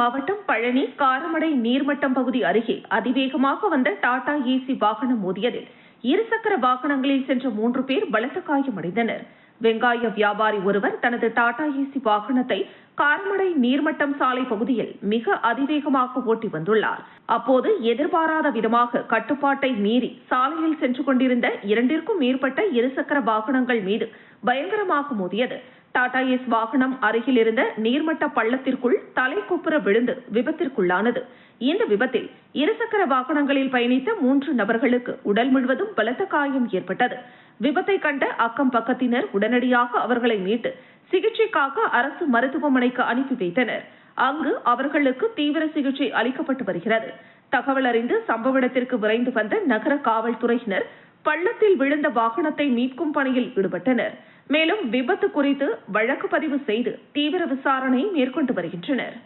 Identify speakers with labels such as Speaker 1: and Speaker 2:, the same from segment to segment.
Speaker 1: மாவட்டம் பழனி காரமடை நீர்மட்டம் பகுதி அருகே அதிவேகமாக வந்த டாடா ஏசி வாகனம் மோதியதில் இருசக்கர வாகனங்களில் சென்ற 3 பேர் பலத்த காயமடைந்தனர். வெங்காய வியாபாரி ஒருவர் தனது டாடா ஏசி வாகனத்தை காரமடை நீர்மட்டம் சாலை பகுதியில் மிக அதிவேகமாக ஓட்டி வந்துள்ளார். அப்போது எதிர்பாராத விதமாக கட்டுப்பாட்டை மீறி சாலையில் சென்று கொண்டிருந்த 2க்கும் மேற்பட்ட இருசக்கர வாகனங்கள் மீது பயங்கரமாக மோதியது. டாடா ஏஸ் வாகனம் அருகில் இருந்த நீர்மட்ட பள்ளத்திற்குள் தலைக்குப்புற விழுந்து விபத்திற்குள்ளானது. இந்த விபத்தில் இருசக்கர வாகனங்களில் பயணித்த 3 நபர்களுக்கு உடல் முழுவதும் பலத்த காயம் ஏற்பட்டது. விபத்தை கண்ட அக்கம் பக்கத்தினர் உடனடியாக அவர்களை மீட்டு சிகிச்சைக்காக அரசு மருத்துவமனைக்கு அனுப்பி வைத்தனர். அங்கு அவர்களுக்கு தீவிர சிகிச்சை அளிக்கப்பட்டு வருகிறது. தகவல் அறிந்து சம்பவ இடத்திற்கு விரைந்து வந்த நகர காவல்துறையினர் பள்ளத்தில் விழுந்த வாகனத்தை மீட்கும் பணியில் ஈடுபட்டனர். மேலும் விபத்து குறித்து வழக்கு பதிவு செய்து தீவிர விசாரணை மேற்கொண்டு வருகின்றனர்.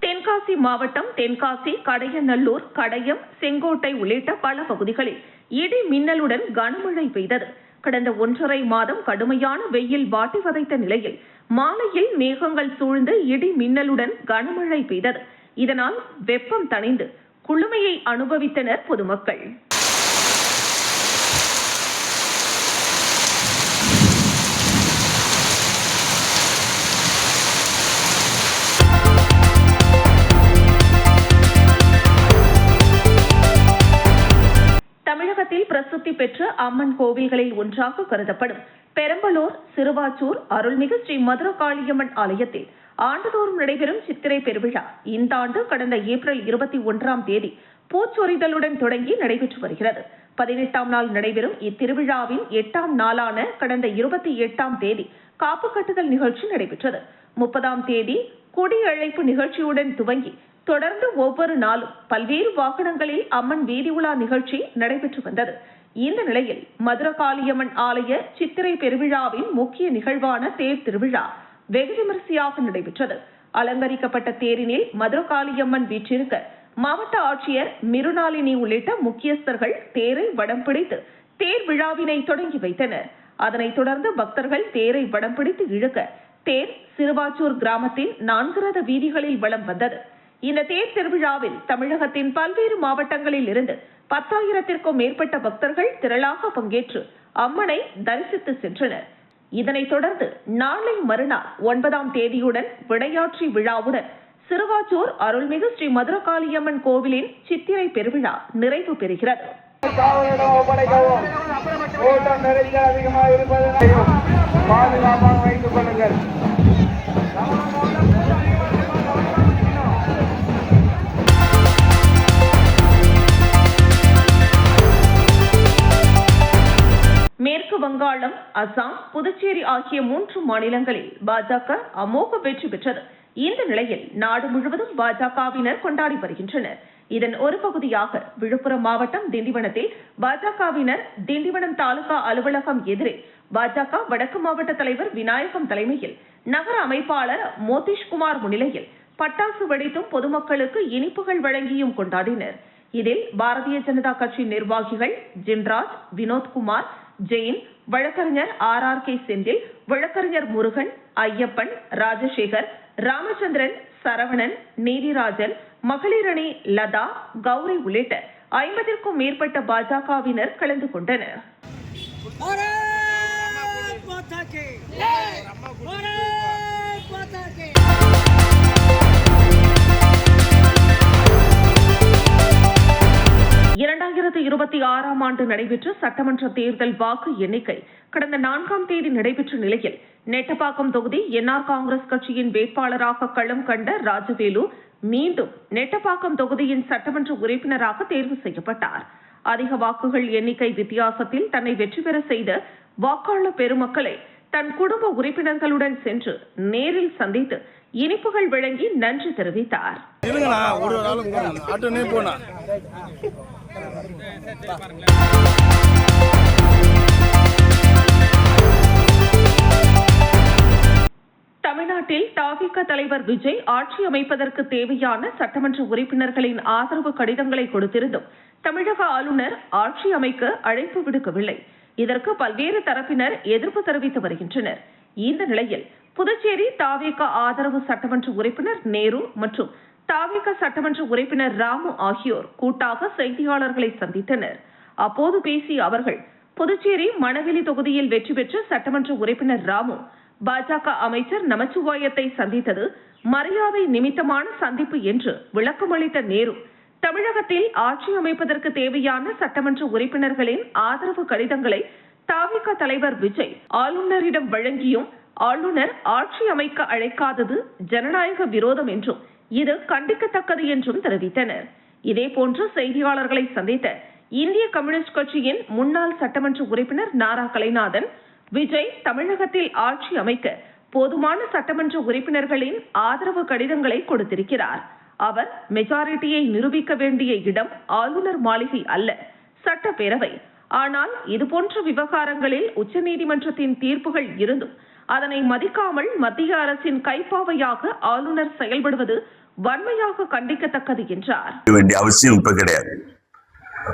Speaker 1: தென்காசி மாவட்டம் தென்காசி, கடையநல்லூர், கடையம், செங்கோட்டை உள்ளிட்ட பல பகுதிகளில் இடி மின்னலுடன் கனமழை பெய்தது. கடந்த 1.5 மாதம் கடுமையான வெயில் வாட்டி வதைத்த நிலையில் மாலையில் மேகங்கள் சூழ்ந்து இடி மின்னலுடன் கனமழை பெய்தது. இதனால் வெப்பம் தணிந்து குளுமையை அனுபவித்தனர் பொதுமக்கள். தமிழகத்தில் பிரசித்தி பெற்ற அம்மன் கோவில்களில் ஒன்றாக கருதப்படும் பெரம்பலூர் சிறுவாச்சூர் அருள்மிகு ஸ்ரீ மதுரகாளியம்மன் ஆலயத்தில் ஆண்டுதோறும் நடைபெறும் சித்திரை பெருவிழா இந்த ஆண்டு கடந்த ஏப்ரல் 21ஆம் தேதி பூச்சொரிதலுடன் தொடங்கி நடைபெற்று வருகிறது. 18ஆம் நாள் நடைபெறும் இத்திருவிழாவின் 8ஆம் நாளான கடந்த 28ஆம் தேதி காப்பு கட்டுதல் நிகழ்ச்சி நடைபெற்றது. 30ஆம் தேதி கொடியழைப்பு நிகழ்ச்சியுடன் துவங்கி தொடர்ந்து ஒவ்வொரு நாளும் பல்வேறு வாகனங்களில் அம்மன் வீதி உலா நிகழ்ச்சி நடைபெற்று வந்தது. இந்த நிலையில் மதுரகாளியம்மன் ஆலய சித்திரை பெருவிழாவின் முக்கிய நிகழ்வான தேர் திருவிழா வெகு விமரிசையாக நடைபெற்றது. அலங்கரிக்கப்பட்ட தேரினில் மதுரகாளியம்மன் வீற்றிருக்க மாவட்ட ஆட்சியர் மிருணாளினி உள்ளிட்ட முக்கியஸ்தர்கள் தேரை வடம் பிடித்து தேர் விழாவினை தொடங்கி வைத்தனர். அதனைத் தொடர்ந்து பக்தர்கள் தேரை வடம் பிடித்து இழுக்க தேர் சிறுவாச்சூர் கிராமத்தின் 4 ரத வீதிகளில் வலம் வந்தது. இந்த தேர் திருவிழாவில் தமிழகத்தின் பல்வேறு மாவட்டங்களில் இருந்து 10,000க்கும் மேற்பட்ட பக்தர்கள் திரளாக பங்கேற்று அம்மனை தரிசித்து சென்றனர். இதனைத் தொடர்ந்து நாளை மறுநாள் 9ஆம் தேதியுடன் விடையாட்சி விழாவுடன் சிறுவாச்சூர் அருள்மிகு ஸ்ரீ மதுரகாளியம்மன் கோவிலின் சித்திரை பெருவிழா நிறைவு பெறுகிறது. மேற்கு வங்காளம், அசாம், புதுச்சேரி ஆகிய 3 மாநிலங்களில் பாஜக அமோக வெற்றி பெற்றது. இந்த நிலையில் நாடு முழுவதும் பாஜகவினர் கொண்டாடி வருகின்றனர். இதன் ஒரு பகுதியாக விழுப்புரம் மாவட்டம் திண்டிவனத்தில் பாஜகவினர் திண்டிவனம் தாலுகா அலுவலகம் எதிரே பாஜக வடக்கு மாவட்ட தலைவர் விநாயகம் தலைமையில் நகர அமைப்பாளர் மோதிஷ்குமார் முன்னிலையில் பட்டாசு வெடித்தும் பொதுமக்களுக்கு இனிப்புகள் வழங்கியும் கொண்டாடினர். இதில் பாரதிய ஜனதா கட்சி நிர்வாகிகள் ஜிம்ராஜ், வினோத்குமார், ஜெயின், வழக்கறிஞர் RRK செந்தில், வழக்கறிஞர் முருகன், ஐயப்பன், ராஜசேகர், ராமச்சந்திரன், சரவணன், நீதிராஜன், மகளிரணி லதா, கௌரி உள்ளிட்ட 50க்கும் மேற்பட்ட பாஜகவினர் கலந்து கொண்டனர். ஆண்டு நடைபெற்ற சட்டமன்ற தேர்தல் வாக்கு எண்ணிக்கை கடந்த 4ஆம் தேதி நடைபெற்ற நிலையில் நெட்டப்பாக்கம் தொகுதி என்ஆர் காங்கிரஸ் கட்சியின் வேட்பாளராக களம் கண்ட ராஜவேலு மீண்டும் நெட்டப்பாக்கம் தொகுதியின் சட்டமன்ற உறுப்பினராக தேர்வு செய்யப்பட்டார். அதிக வாக்குகள் எண்ணிக்கை வித்தியாசத்தில் தன்னை வெற்றி பெற செய்த வாக்காளர் பெருமக்களை தன் குடும்ப உறுப்பினர்களுடன் சென்று நேரில் சந்தித்து இனிப்புகள் வழங்கி நன்றி தெரிவித்தார். தமிழ்நாடு தமிழ்நாட்டில் தவிக தலைவர் விஜய் ஆட்சி அமைப்பதற்கு தேவையான சட்டமன்ற உறுப்பினர்களின் ஆதரவு கடிதங்களை கொடுத்திருந்தும் தமிழக ஆளுநர் ஆட்சி அமைக்க அழைப்பு விடுக்கவில்லை. இதற்கு பல்வேறு தரப்பினர் எதிர்ப்பு தெரிவித்து வருகின்றனர். இந்த நிலையில் புதுச்சேரி தவிக ஆதரவு சட்டமன்ற உறுப்பினர் நேரு மற்றும் தவிக சட்டமன்ற உறுப்பினர் ராமு ஆகியோர் கூட்டாக செய்தியாளர்களை சந்தித்தனர். அப்போது பேசிய அவர்கள், புதுச்சேரி மணவெளி தொகுதியில் வெற்றி பெற்ற சட்டமன்ற உறுப்பினர் ராமு பாஜக அமைச்சர் நமச்சிவாயத்தை சந்தித்தது மரியாதை நிமித்தமான சந்திப்பு என்று விளக்கமளித்த நேரு, தமிழகத்தில் ஆட்சி அமைப்பதற்கு தேவையான சட்டமன்ற உறுப்பினர்களின் ஆதரவு கடிதங்களை தவிக தலைவர் விஜய் ஆளுநரிடம் வழங்கியும் ஆளுநர் ஆட்சி அமைக்க அழைக்காதது ஜனநாயக விரோதம் என்றும் இது கண்டிக்கத்தக்கது என்றும் தெரிவித்தனர். இதேபோன்று செய்தியாளர்களை சந்தித்த இந்திய கம்யூனிஸ்ட் கட்சியின் முன்னாள் சட்டமன்ற உறுப்பினர் நாரா கலைநாதன், விஜய் தமிழகத்தில் ஆட்சி அமைக்க போதுமான சட்டமன்ற உறுப்பினர்களின் ஆதரவு கடிதங்களை கொடுத்திருக்கிறார். அவர் மெஜாரிட்டியை நிரூபிக்க வேண்டிய இடம் ஆளுநர் மாளிகை அல்ல, சட்டப்பேரவை. ஆனால் இதுபோன்ற விவகாரங்களில் உச்சநீதிமன்றத்தின் தீர்ப்புகள் இருந்தும் அதனை மதிக்காமல் மத்திய அரசின் கைப்பாவையாக ஆளுநர் செயல்படுவது வன்மையாக கண்டிக்கத்தக்கது என்றார்.
Speaker 2: அவசியம் இப்ப கிடையாது.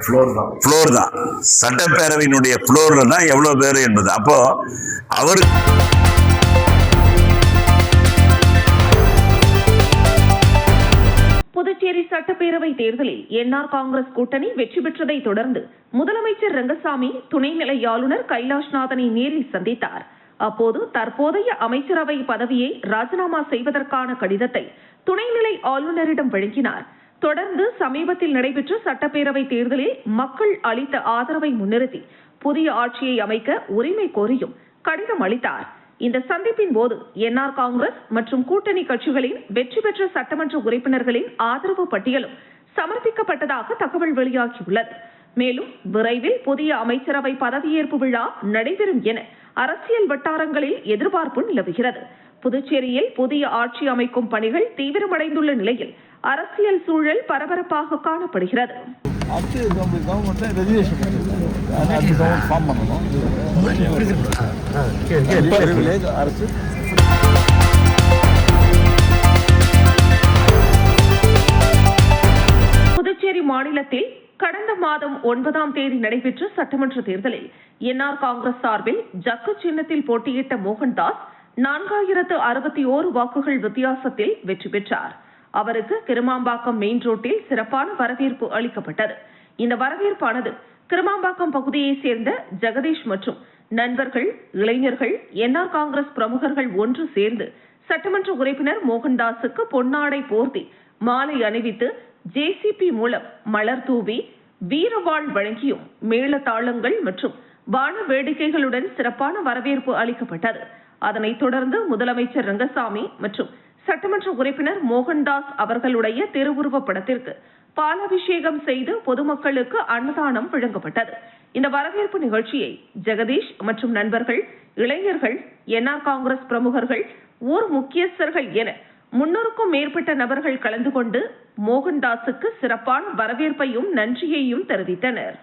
Speaker 2: ஃப்ளோர் தான் சட்டப்பேரவையினுடைய ஃப்ளோர்ல தான் எவ்வளவு பேர் என்பது. அப்போ அவர்
Speaker 1: புதுச்சேரி சட்டப்பேரவை தேர்தலில் என்ஆர் காங்கிரஸ் கூட்டணி வெற்றி பெற்றதை தொடர்ந்து முதலமைச்சர் ரங்கசாமி துணைநிலை ஆளுநர் கைலாஷ்நாதனை நேரில் சந்தித்தார். அப்போது தற்போதைய அமைச்சரவை பதவியை ராஜினாமா செய்வதற்கான கடிதத்தை துணைநிலை ஆளுநரிடம் வழங்கினார். தொடர்ந்து சமீபத்தில் நடைபெற்ற சட்டப்பேரவை தேர்தலில் மக்கள் அளித்த ஆதரவை முன்னிறுத்தி புதிய ஆட்சியை அமைக்க உரிமை கோரியும் கடிதம் அளித்தார். இந்த சந்திப்பின் போது என்ஆர் காங்கிரஸ் மற்றும் கூட்டணி கட்சிகளின் வெற்றி பெற்ற சட்டமன்ற உறுப்பினர்களின் ஆதரவு பட்டியலும் சமர்ப்பிக்கப்பட்டதாக தகவல் வெளியாகியுள்ளது. மேலும் விரைவில் புதிய அமைச்சரவை பதவியேற்பு விழா நடைபெறும் என அரசியல் வட்டாரங்களில் எதிர்பார்ப்பு நிலவுகிறது. புதுச்சேரியில் புதிய ஆட்சி அமைக்கும் பணிகள் தீவிரமடைந்துள்ள நிலையில் அரசியல் சூழல் பரபரப்பாக காணப்படுகிறது. புதுச்சேரி மாநிலத்தில் கடந்த மாதம் 9ஆம் தேதி நடைபெற்ற சட்டமன்ற தேர்தலில் என்ஆர் காங்கிரஸ் சார்பில் ஜக்கு சின்னத்தில் போட்டியிட்ட மோகன்தாஸ் 4061 வாக்குகள் வித்தியாசத்தில் வெற்றி பெற்றார். அவருக்கு கிருமாம்பாக்கம் மெயின் ரோட்டில் சிறப்பான வரவேற்பு அளிக்கப்பட்டது. இந்த வரவேற்பானது கிருமாம்பாக்கம் பகுதியைச் சேர்ந்த ஜெகதீஷ் மற்றும் நண்பர்கள், இளைஞர்கள், என்ஆர் காங்கிரஸ் பிரமுகர்கள் ஒன்று சேர்ந்து சட்டமன்ற உறுப்பினர் மோகன்தாஸுக்கு பொன்னாடை போர்த்தி மாலை அணிவித்து ஜேசிபி மூலம் மலர் தூவி வீரவாள் வழங்கியும் மேளதாளங்கள் மற்றும் வான வேடிக்கைகளுடன் சிறப்பான வரவேற்பு அளிக்கப்பட்டது. அதனைத் தொடர்ந்து முதலமைச்சர் ரங்கசாமி மற்றும் சட்டமன்ற உறுப்பினர் மோகன்தாஸ் அவர்களுடைய திருவுருவப் படத்திற்கு பாலாபிஷேகம் செய்து பொதுமக்களுக்கு அன்னதானம் வழங்கப்பட்டது. இந்த வரவேற்பு நிகழ்ச்சியை ஜெகதீஷ் மற்றும் நண்பர்கள், இளைஞர்கள், என்ஆர் காங்கிரஸ் பிரமுகர்கள், ஊர் முக்கியஸ்தர்கள் என 300க்கும் மேற்பட்ட நபர்கள் கலந்து கொண்டு மோகன்தாஸுக்கு சிறப்பான வரவேற்பையும் நன்றியையும் தெரிவித்தனர்.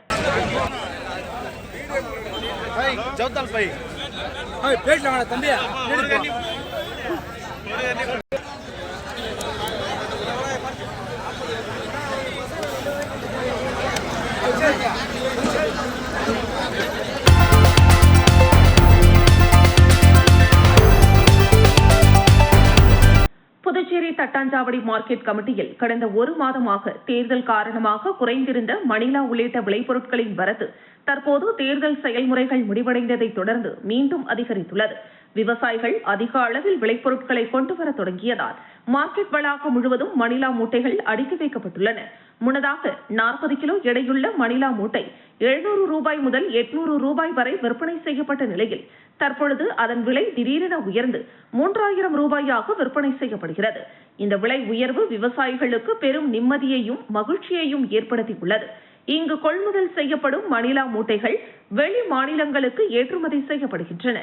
Speaker 1: புதுச்சேரி தட்டாஞ்சாவடி மார்க்கெட் கமிட்டியில் கடந்த 1 மாதமாக தேர்தல் காரணமாக குறைந்திருந்த மணிலா உள்ளிட்ட விளைபொருட்களின் வரத்து தற்போது தேர்தல் செயல்முறைகள் முடிவடைந்ததை தொடர்ந்து மீண்டும் அதிகரித்துள்ளது. விவசாயிகள் அதிக அளவில் விளைபொருட்களை கொண்டு வர தொடங்கியதால் மார்க்கெட் வளாகம் முழுவதும் மணிலா மூட்டைகள் அடுக்கி வைக்கப்பட்டுள்ளன. முன்னதாக 40 கிலோ எடையுள்ள மணிலா மூட்டை 700 ரூபாய் முதல் 800 ரூபாய் வரை விற்பனை செய்யப்பட்ட நிலையில் தற்பொழுது அதன் விலை திடீரென உயர்ந்து 3000 ரூபாயாக விற்பனை செய்யப்படுகிறது. இந்த விலை உயர்வு விவசாயிகளுக்கு பெரும் நிம்மதியையும் மகிழ்ச்சியையும் ஏற்படுத்தியுள்ளது. இங்கு கொள்முதல் செய்யப்படும் மணிலா மூட்டைகள் வெளி மாநிலங்களுக்கு ஏற்றுமதி செய்யப்படுகின்றன.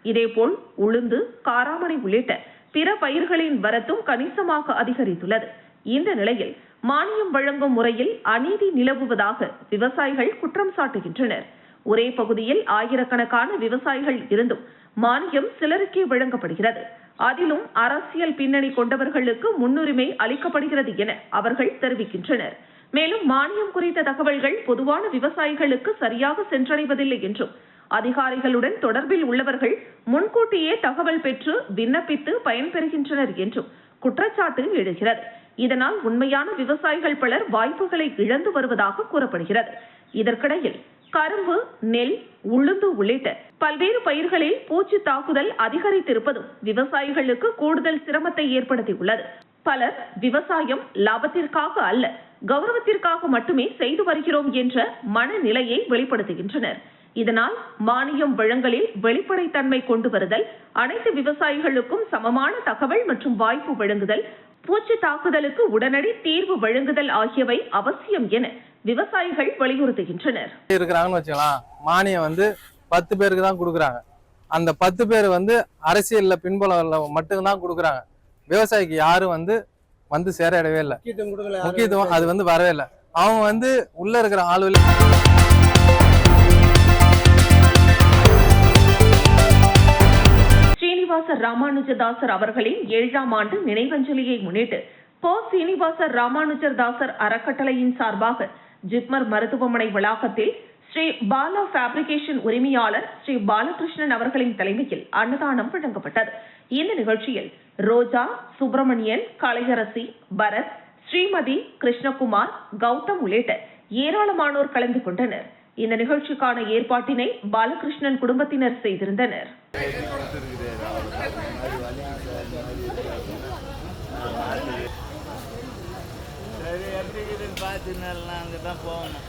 Speaker 1: இதேபோல் உளுந்து, காராமணி உள்ளிட்ட பிற பயிர்களின் வரத்தும் கணிசமாக அதிகரித்துள்ளது. இந்த நிலையில் மானியம் வழங்கும் முறையில் அநீதி நிலவுவதாக விவசாயிகள் குற்றம் சாட்டுகின்றனர். ஒரே பகுதியில் ஆயிரக்கணக்கான விவசாயிகள் இருந்தும் மானியம் சிலருக்கே வழங்கப்படுகிறது. அதிலும் அரசியல் பின்னணி கொண்டவர்களுக்கு முன்னுரிமை அளிக்கப்படுகிறது என அவர்கள் தெரிவிக்கின்றனர். மேலும் மானியம் குறித்த தகவல்கள் பொதுவான விவசாயிகளுக்கு சரியாக சென்றடைவதில்லை என்றும் அதிகாரிகளுடன் தொடர்பில் உள்ளவர்கள் முன்கூட்டியே தகவல் பெற்று விண்ணப்பித்து பயன்பெறுகின்றனர் என்றும் குற்றச்சாட்டு எழுகிறது. இதனால் உண்மையான விவசாயிகள் பலர் வாய்ப்புகளை இழந்து வருவதாக கூறப்படுகிறது. இதற்கிடையில் கரும்பு, நெல், உளுந்து உள்ளிட்ட பல்வேறு பயிர்களில் பூச்சி தாக்குதல் அதிகரித்திருப்பதும் விவசாயிகளுக்கு கூடுதல் சிரமத்தை ஏற்படுத்தியுள்ளது. பலர் விவசாயம் லாபத்திற்காக அல்ல, கௌரவத்திற்காக மட்டுமே செய்து வருகிறோம் என்ற மனநிலையை வெளிப்படுத்துகின்றனர். இதனால் மானியம் வழங்கலில் வெளிப்படைத்தன்மை கொண்டு வருதல், அனைத்து விவசாயிகளுக்கும் சமமான தகவல் மற்றும் வாய்ப்பு வழங்குதல், பூச்சி தாக்குதலுக்கு உடனடி தீர்வு வழங்குதல் ஆகியவை அவசியம் என விவசாயிகள் வலியுறுத்துகின்றனர்.
Speaker 3: இருக்கிறாங்கன்னு வச்சுக்கலாம், மானியம் 10 பேருக்கு தான் கொடுக்குறாங்க. அந்த 10 பேர் அரசியல்ல பின்புல மட்டும்தான் கொடுக்குறாங்க. விவசாயிக்கு யாரும் வந்து சேரவே இல்லை, முக்கியத்துவம் அது வரவே இல்லை. அவங்க உள்ள இருக்கிற ஆளுநர்
Speaker 1: ஸ்ரீனிவாச ராமானுஜதாசர் அவர்களின் 7ஆம் ஆண்டு நினைவஞ்சலியை முன்னிட்டு சீனிவாச ராமானுஜர் தாசர் அறக்கட்டளையின் சார்பாக ஜிப்மர் மருத்துவமனை வளாகத்தில் ஸ்ரீ பாலா ஃபேப்ரிகேஷன் உரிமையாளர் ஸ்ரீ பாலகிருஷ்ணன் அவர்களின் தலைமையில் அன்னதானம் வழங்கப்பட்டது. இந்த நிகழ்ச்சியில் ரோஜா, சுப்பிரமணியன், கலையரசி, பரத், ஸ்ரீமதி, கிருஷ்ணகுமார், கௌதம் உள்ளிட்ட ஏராளமானோர் கலந்து கொண்டனர். இந்த நிகழ்ச்சிக்கான ஏற்பாட்டினை பாலகிருஷ்ணன் குடும்பத்தினர் செய்திருந்தனர்.
Speaker 4: சரி, எப்படி பார்த்து அங்கே தான் போகணும்.